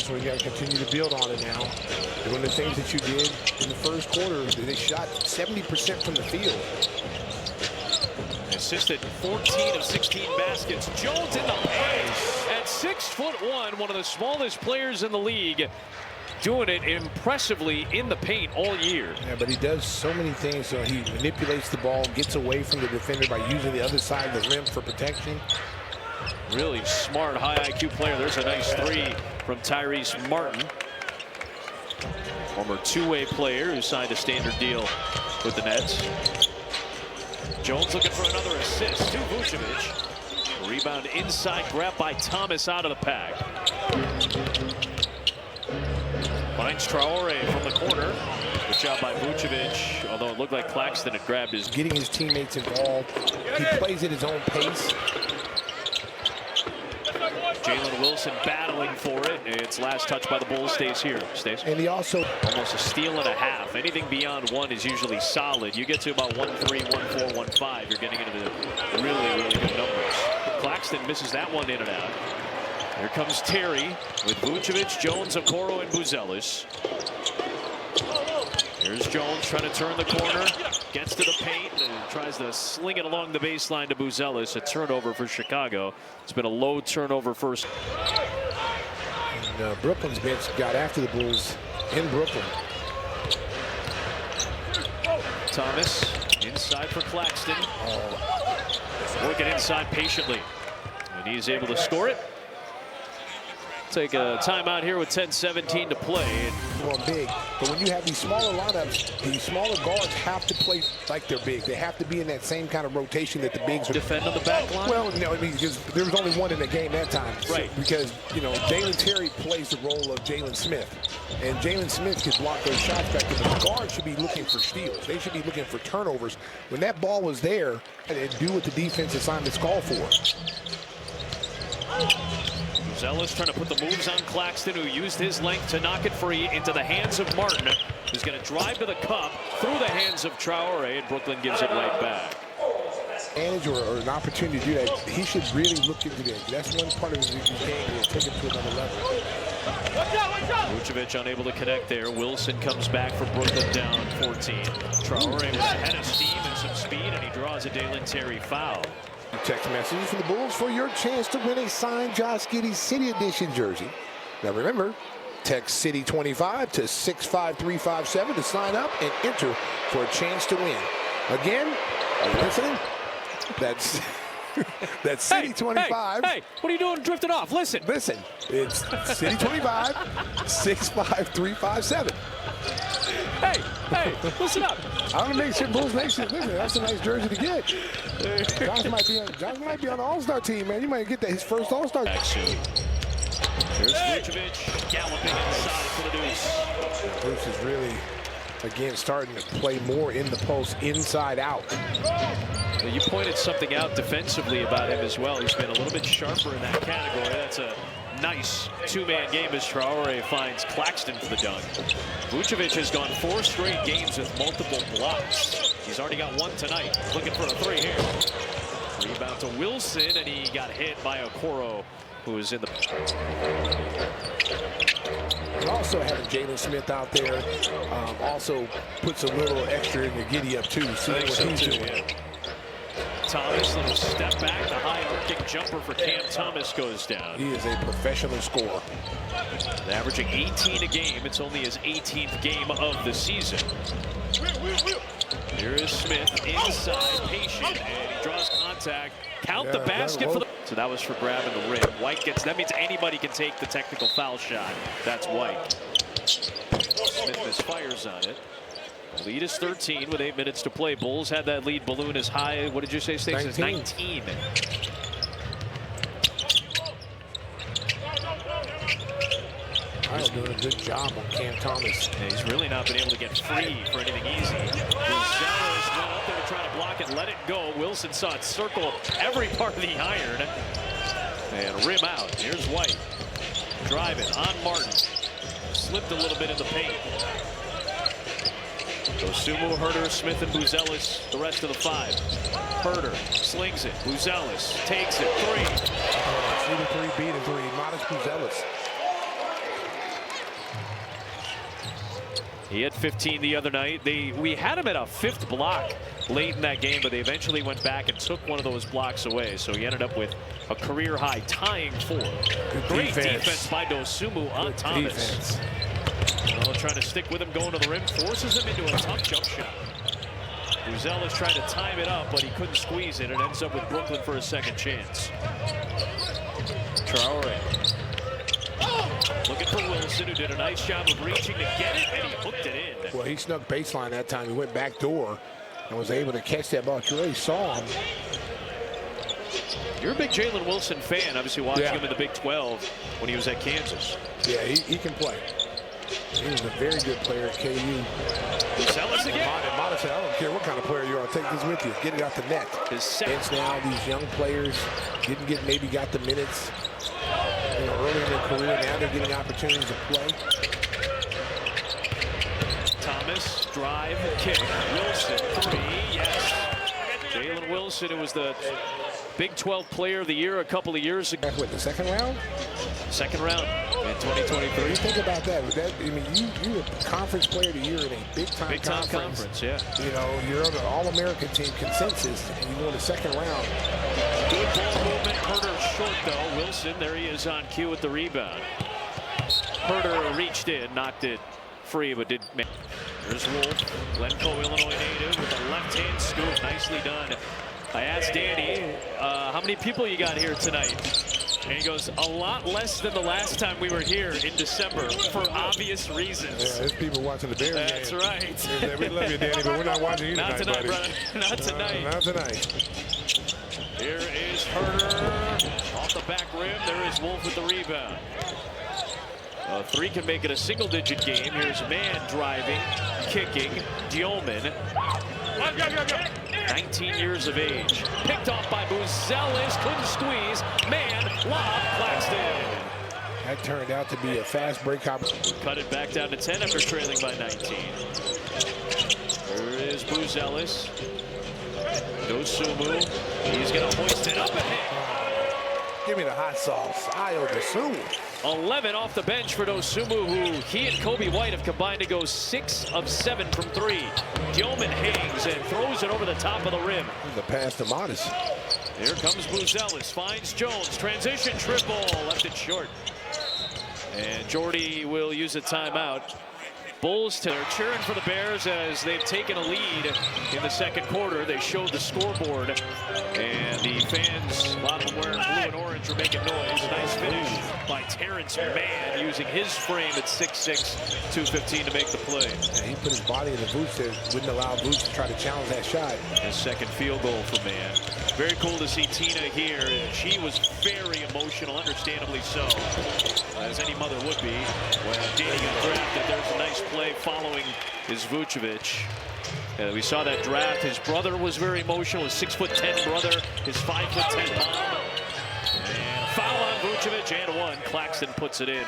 So we got to continue to build on it now. Doing the things that you did in the first quarter. They shot 70% from the field. Assisted 14 of 16 baskets. Jones in the paint at 6'1", one of the smallest players in the league, doing it impressively in the paint all year. Yeah, but he does so many things. So he manipulates the ball, gets away from the defender by using the other side of the rim for protection. Really smart, high IQ player. There's a nice three from Tyrese Martin, former two-way player who signed a standard deal with the Nets. Jones looking for another assist to Vucevic. Rebound inside, grab by Thomas out of the pack. Finds Traore from the corner. Good job by Vucevic, although it looked like Claxton had grabbed his. Getting his teammates involved. He plays at his own pace. Jalen Wilson battling for it. Its last touch by the Bulls stays here. And he also almost a steal and a half. Anything beyond one is usually solid. You get to about 1-3, 1-4, 1-5. You're getting into the really, really good numbers. Claxton misses that one in and out. Here comes Terry with Vucevic, Jones, Okoro, and Buzelis. Here's Jones trying to turn the corner. Gets to the paint and tries to sling it along the baseline to Buzelis. A turnover for Chicago. It's been a low turnover first. And Brooklyn's bench got after the Bulls in Brooklyn. Thomas inside for Claxton. Working inside patiently. And he's able to score it. Take a timeout here with 10:17 to play. Well, big, but when you have these smaller lineups, these smaller guards have to play like they're big. They have to be in that same kind of rotation that the bigs defend on the back line. Well, no, I mean, because there was only one in the game that time, right? So, because Dalen Terry plays the role of Jalen Smith, and Jalen Smith can block those shots back there. But the guards should be looking for steals. They should be looking for turnovers. When that ball was there, and do what the defense assignments call for. Buzelis trying to put the moves on Claxton, who used his length to knock it free into the hands of Martin, who's going to drive to the cup through the hands of Traore, and Brooklyn gives it right back. Advantage or an opportunity to do that, he should really look into that. That's one part of his game to take it to another level. Vucevic unable to connect there. Wilson comes back for Brooklyn down 14. Traore was ahead of steam and some speed, and he draws a Dalen Terry foul. Text messages from the Bulls for your chance to win a signed Josh Giddey City Edition jersey. Now remember, text City 25 to 65357 to sign up and enter for a chance to win. Again, are you listening? That's City 25. Hey, what are you doing drifting off? Listen, it's City 25 65357. Hey, listen up. I want to make sure Bulls Nation, listen, that's a nice jersey to get. Josh might be on the All-Star team, man. You might get his first All-Star. Here's Vucevic galloping inside for the deuce. Bruce is really, again, starting to play more in the post, inside out. Well, you pointed something out defensively about him as well. He's been a little bit sharper in that category. That's a nice two-man game as Traore finds Claxton for the dunk. Vucevic has gone 4 straight games with multiple blocks. He's already got one tonight. Looking for a three here. Rebound to Wilson, and he got hit by Okoro, who was in the. And also having Jalen Smith out there also puts a little extra in the giddy up too. See what he's doing. Yeah. Thomas, little step back, the high arcing jumper for Cam Thomas goes down. He is a professional scorer. Averaging 18 a game. It's only his 18th game of the season. Here is Smith inside, patient, and he draws contact. Count the basket for the. So that was for grabbing the rim. White gets. That means anybody can take the technical foul shot. That's White. Smith misfires on it. Lead is 13 with 8 minutes to play. Bulls had that lead balloon as high. What did you say, Stace? It's 19. Kyle doing a good job on Cam Thomas. Yeah, he's really not been able to get free for anything easy. Buzelis went up there to try to block it, let it go. Wilson saw it circle every part of the iron. And rim out. Here's White. Driving on Martin. Slipped a little bit in the paint. Dosunmu, Huerter, Smith, and Buzelis, the rest of the 5. Huerter slings it. Buzelis takes it. 3. 3-3 beat and 3. Modest Buzelis. He had 15 the other night. We had him at a 5th block late in that game, but they eventually went back and took one of those blocks away. So he ended up with a career high tying 4. Great defense by Dosunmu on Thomas. Well, trying to stick with him, going to the rim, forces him into a tough jump shot. Buzelis tried to time it up, but he couldn't squeeze it. It ends up with Brooklyn for a second chance. Traore. Looking for Wilson, who did a nice job of reaching to get it, and he hooked it in. Well, he snuck baseline that time. He went back door and was able to catch that ball. You really saw him. You're a big Jalen Wilson fan, obviously watching him in the Big 12 when he was at Kansas. Yeah, he can play. He was a very good player at KU. Buzelis again. Mata said, I don't care what kind of player you are. Take this with you. Get it out the net. It's now these young players maybe got the minutes early in their career. Now they're getting opportunities to play. Thomas, drive, kick. Wilson, 3, yes. Jalen Wilson, who was the Big 12 Player of the Year a couple of years ago. What, the second round? Second round in 2023. What do you think about that? I mean, you were Conference Player of the Year in a big-time conference. Yeah. You're on the All-American team consensus, and you won the second round. Good ball movement. Herter short, though. Wilson, there he is on cue with the rebound. Herter reached in, knocked it free, but didn't make. There's Wolf, Glencoe, Illinois native, with a left-hand scoop. Nicely done. I asked Danny, how many people you got here tonight? And he goes, a lot less than the last time we were here in December, for obvious reasons. Yeah, there's people watching the Bears game. That's right. We love you, Danny, but we're not watching you not tonight, brother. Not tonight. Not tonight. Here is Herter off the back rim. There is Wolf with the rebound. 3 can make it a single-digit game. Here's Mann driving, kicking. Dioman, 19 years of age. Picked off by Buzelis, couldn't squeeze. Mann, lob, Claxton. That turned out to be a fast break opportunity. Cut it back down to 10 after trailing by 19. There is Buzelis. Dosunmu. He's going to hoist it up and hit. Give me the hot sauce. Ayo Dosunmu. 11 off the bench for Dosunmu, who he and Kobe White have combined to go 6 of 7 from 3. Dioman hangs and throws it over the top of the rim. The pass to Modest. Here comes Buzelis, finds Jones, transition triple, left it short. And Jordy will use a timeout. Bulls they're cheering for the Bears as they've taken a lead in the second quarter. They showed the scoreboard, and the fans, a lot of them wearing blue and orange, are making noise. Nice finish by Terrence Mann, using his frame at 6'6", 215 to make the play. And he put his body in the boots that wouldn't allow Boots to try to challenge that shot. His second field goal for Mann. Very cool to see Tina here. She was very emotional, understandably so, as any mother would be. When Danny got drafted, there's a nice play following is Vucevic. We saw that draft. His brother was very emotional. His 6'10" brother, his 5'10" mom. And a foul on Vucevic and 1. Claxton puts it in.